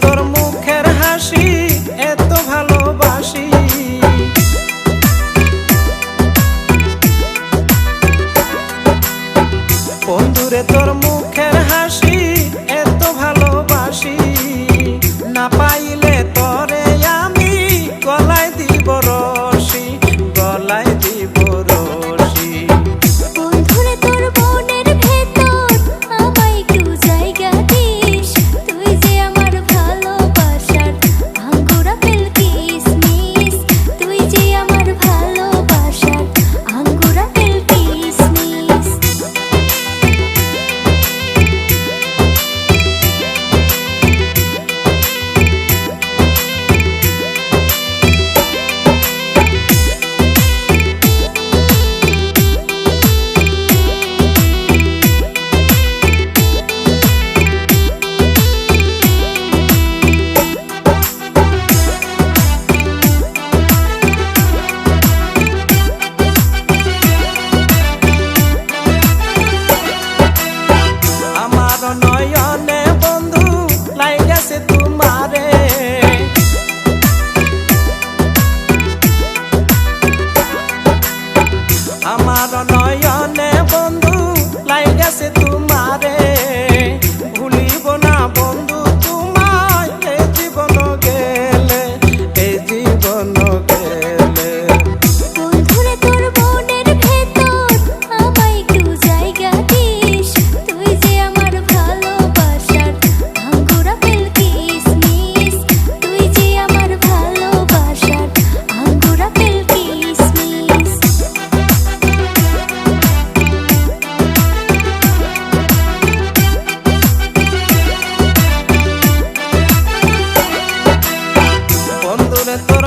তোর মুখের হাসি এত ভালোবাসি। বন্ধুরে তোর মুখের হাসি এত ভালোবাসি, না পাইলে তরে আমি গলায় দিব রশি, গলায় দিব রশি। বন্ধুরে তোর মনের ভেতর আমায় একটু জায়গা দিস, তুই যে আমার ভালোবাসার আঙ্গুর আপেল কিসমিস, তুই যে আমার ভালোবাসার আঙ্গুর আপেল কিসমিস। নয়নে বন্ধু লাইগাছে তোমারে, আমার নয়নে বন্ধু লাইগাছে তোমারে, ভুলিব না বন্ধু তোমায় এ জীবন গেলে, এ জীবন গেলে। বন্ধুরে তোর মনের ভেতর আমায় একটু জায়গা দিস, তুই যে আমার ভালোবাসার আঙ্গুর আপেল কিসমিস, তুই যে আমার ভালোবাসার আঙ্গুর আপেল কিসমিস। বন্ধুরে তোর